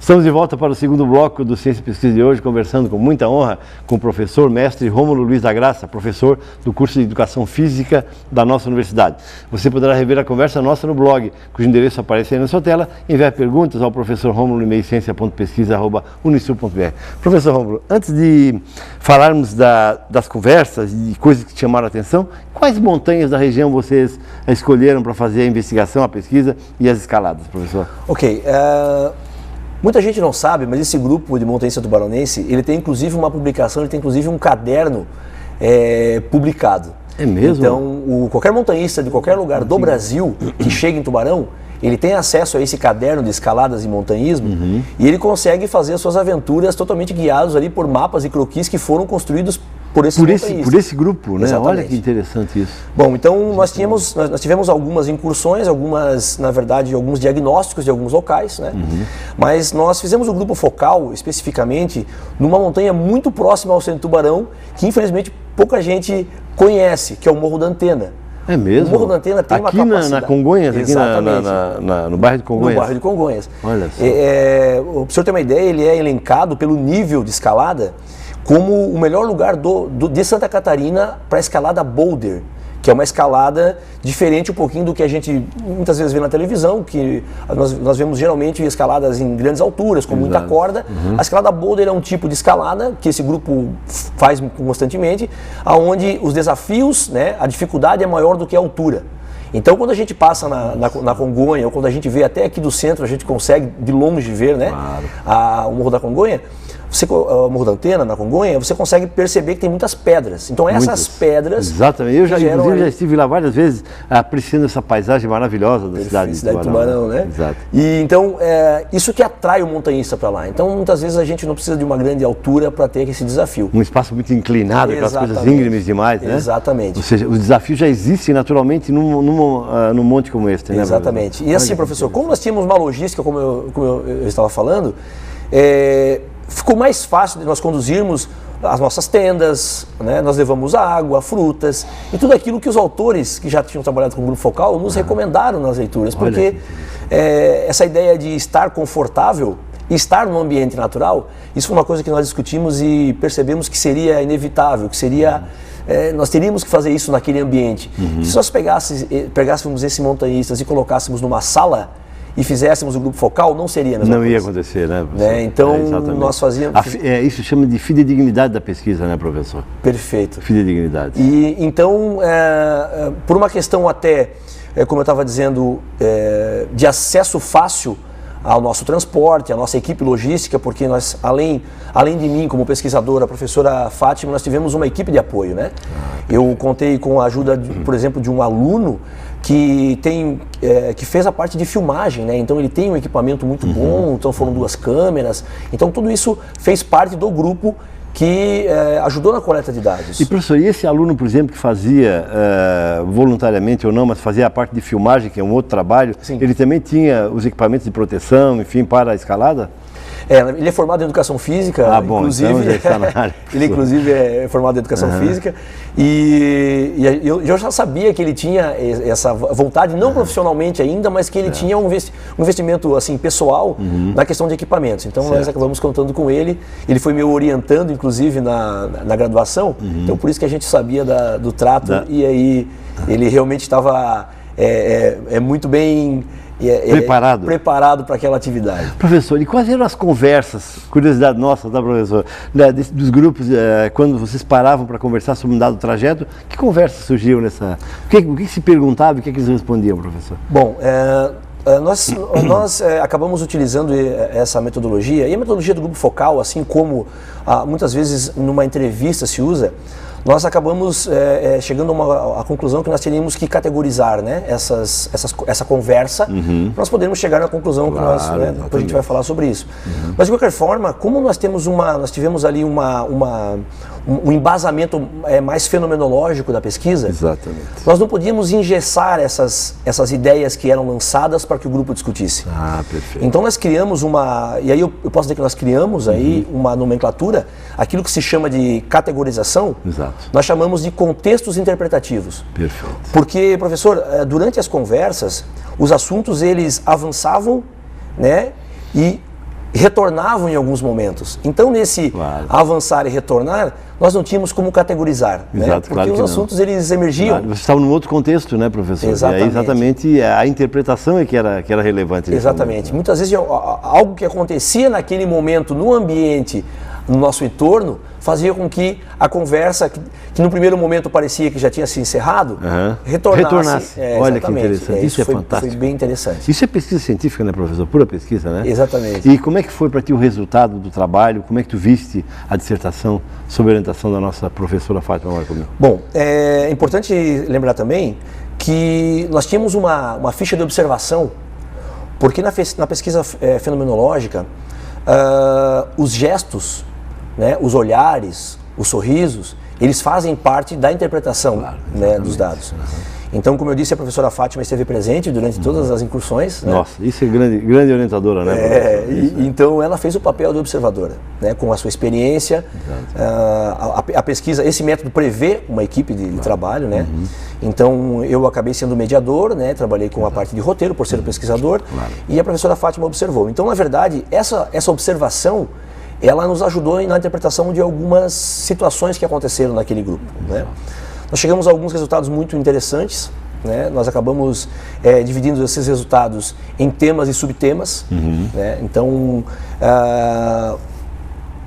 Estamos de volta para o segundo bloco do Ciência e Pesquisa de hoje, conversando com muita honra com o professor, mestre Rômulo Luiz da Graça, professor do curso de Educação Física da nossa universidade. Você poderá rever a conversa nossa no blog, cujo endereço aparece aí na sua tela, e enviar perguntas ao professor Rômulo no e-mail ciência.pesquisa@unisul.br. Professor Rômulo, antes de falarmos das conversas e coisas que chamaram a atenção, quais montanhas da região vocês escolheram para fazer a investigação, a pesquisa e as escaladas, professor? Ok. Muita gente não sabe, mas esse grupo de montanhista tubaronense, ele tem inclusive uma publicação, ele tem inclusive um caderno publicado. É mesmo? Então, qualquer montanhista de qualquer lugar do Brasil que chega em Tubarão, ele tem acesso a esse caderno de escaladas e montanhismo e ele consegue fazer as suas aventuras totalmente guiados ali por mapas e croquis que foram construídos por esse grupo, né? Exatamente. Olha que interessante isso. Bom, então nós tivemos algumas incursões, na verdade, alguns diagnósticos de alguns locais, né? Mas nós fizemos o grupo focal, especificamente, numa montanha muito próxima ao centro de Tubarão, que infelizmente pouca gente conhece, que é o Morro da Antena. É mesmo? O Morro da Antena tem uma capacidade... na Congonhas? Exatamente. Aqui no bairro de Congonhas? No bairro de Congonhas. Olha só. Para o senhor ter uma ideia, ele é elencado pelo nível de escalada como o melhor lugar de Santa Catarina para a escalada boulder, que é uma escalada diferente um pouquinho do que a gente muitas vezes vê na televisão, que nós vemos geralmente escaladas em grandes alturas, com muita corda. A escalada boulder é um tipo de escalada que esse grupo faz constantemente, onde os desafios, né, a dificuldade é maior do que a altura. Então, quando a gente passa na Congonha, ou quando a gente vê até aqui do centro, a gente consegue de longe ver, né, o Morro da Congonha, o Morro da Antena, na Congonha, você consegue perceber que tem muitas pedras. Então essas pedras... Exatamente. Eu já estive lá várias vezes apreciando essa paisagem maravilhosa da cidade de Tubarão, né? Exato. E então, isso que atrai o montanhista para lá. Então, muitas vezes a gente não precisa de uma grande altura para ter esse desafio. Um espaço muito inclinado, aquelas coisas íngremes demais, né? Exatamente. Ou seja, os desafios já existem naturalmente num monte como este, né? Exatamente. E assim, professor, como nós tínhamos uma logística, como eu estava falando, ficou mais fácil de nós conduzirmos as nossas tendas, né? Nós levamos água, frutas e tudo aquilo que os autores que já tinham trabalhado com o Grupo Focal nos recomendaram nas leituras, porque essa ideia de estar confortável e estar num ambiente natural, isso foi uma coisa que nós discutimos e percebemos que seria inevitável, que seria... nós teríamos que fazer isso naquele ambiente. Se nós pegássemos esses montanhistas e colocássemos numa sala e fizéssemos o grupo focal, não seria a mesma coisa. Não ia acontecer, né? Então, nós fazíamos... Isso chama de fidedignidade da pesquisa, né, professor? Perfeito. Fidedignidade. E então, por uma questão até, como eu estava dizendo, de acesso fácil ao nosso transporte, à nossa equipe logística, porque nós, além de mim, como pesquisadora, a professora Fátima, nós tivemos uma equipe de apoio, né? Eu contei com a ajuda, por exemplo, de um aluno que fez a parte de filmagem, né? Então ele tem um equipamento muito bom, então foram 2 câmeras, então tudo isso fez parte do grupo que ajudou na coleta de dados. E professor, e esse aluno, por exemplo, que fazia voluntariamente ou não, mas fazia a parte de filmagem, que é um outro trabalho, Sim. Ele também tinha os equipamentos de proteção, enfim, para a escalada? Ele é formado em Educação Física, inclusive, então já está na área. Ele inclusive é formado em Educação Física e eu já sabia que ele tinha essa vontade, não profissionalmente ainda, mas que ele tinha um investimento assim, pessoal na questão de equipamentos. Então nós acabamos contando com ele, ele foi me orientando inclusive na graduação, então por isso que a gente sabia do trato e aí ele realmente estava muito bem... preparado para aquela atividade. Professor, e quais eram as conversas, curiosidade nossa, tá, professor, dos grupos, quando vocês paravam para conversar sobre um dado trajeto, que conversas surgiam nessa... O que se perguntava e o que eles respondiam, professor? Bom, nós acabamos utilizando essa metodologia, e a metodologia do grupo focal, assim como muitas vezes numa entrevista se usa, nós acabamos chegando à conclusão que nós teríamos que categorizar, né, essa conversa, para nós podermos chegar na conclusão que nós, depois a gente vai falar sobre isso. Mas de qualquer forma, como nós tivemos ali um embasamento mais fenomenológico da pesquisa, exatamente, nós não podíamos engessar essas ideias que eram lançadas para que o grupo discutisse. Perfeito. Então nós criamos e aí eu posso dizer que nós criamos aí uma nomenclatura, aquilo que se chama de categorização. Exato. Nós chamamos de contextos interpretativos. Perfeito. Porque, professor, durante as conversas, os assuntos eles avançavam, né? E retornavam em alguns momentos. Então, nesse avançar e retornar, nós não tínhamos como categorizar, né? Porque claro os assuntos eles emergiam. Você estava num outro contexto, né, professor? Exatamente. E aí, exatamente a interpretação é que era relevante. Exatamente. Momento, né? Muitas vezes algo que acontecia naquele momento no ambiente, no nosso entorno, fazia com que a conversa, que no primeiro momento parecia que já tinha se encerrado, retornasse. Olha que interessante, isso é fantástico. Foi bem interessante. Isso é pesquisa científica, né, professor? Pura pesquisa, né? Exatamente. E como é que foi para ti o resultado do trabalho? Como é que tu viste a dissertação sob a orientação da nossa professora Fátima Marcomil? Bom, é importante lembrar também que nós tínhamos uma ficha de observação, porque na pesquisa fenomenológica, os gestos, né, os olhares, os sorrisos, eles fazem parte da interpretação, né, dos dados. Então, como eu disse, a professora Fátima esteve presente durante todas as incursões. Né? Nossa, isso é grande orientadora, né? Então, ela fez o papel de observadora, né, com a sua experiência. A pesquisa, esse método prevê uma equipe de trabalho, né? Então, eu acabei sendo mediador, né? Trabalhei com a parte de roteiro, por ser pesquisador, e a professora Fátima observou. Então, na verdade, essa observação, ela nos ajudou na interpretação de algumas situações que aconteceram naquele grupo, né? Nós chegamos a alguns resultados muito interessantes, né? Nós acabamos dividindo esses resultados em temas e subtemas, né? Então,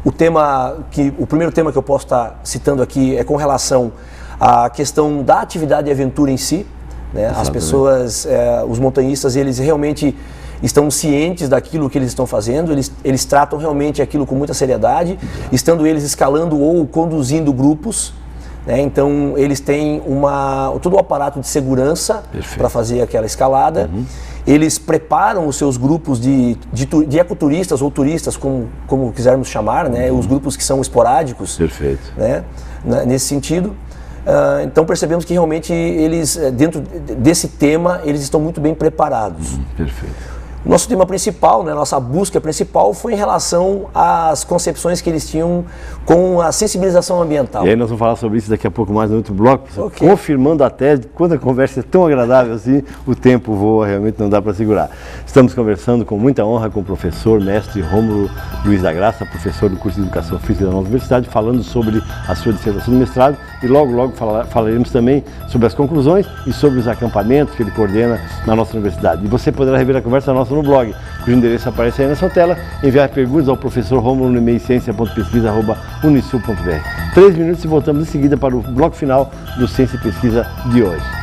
o primeiro tema que eu posso estar citando aqui é com relação à questão da atividade e aventura em si, né? As pessoas, os montanhistas, eles realmente estão cientes daquilo que eles estão fazendo, eles tratam realmente aquilo com muita seriedade, estando eles escalando ou conduzindo grupos, né? Então eles têm todo o aparato de segurança para fazer aquela escalada, eles preparam os seus grupos de ecoturistas ou turistas, como quisermos chamar, né? Os grupos que são esporádicos, né? Nesse sentido. Então percebemos que realmente eles, dentro desse tema, eles estão muito bem preparados. Nosso tema principal, né, nossa busca principal foi em relação às concepções que eles tinham com a sensibilização ambiental. E aí nós vamos falar sobre isso daqui a pouco mais no outro bloco, confirmando a tese. Quando a conversa é tão agradável assim, o tempo voa, realmente não dá para segurar. Estamos conversando com muita honra com o professor, mestre Rômulo Luiz da Graça, professor do curso de Educação Física da nossa universidade, falando sobre a sua dissertação de mestrado, e logo falaremos também sobre as conclusões e sobre os acampamentos que ele coordena na nossa universidade. E você poderá rever a conversa nossa no blog, cujo endereço aparece aí na sua tela, enviar perguntas ao professor Rômulo no e-mail ciência.pesquisa@unisul.br. 3 minutos e voltamos em seguida para o bloco final do Ciência e Pesquisa de hoje.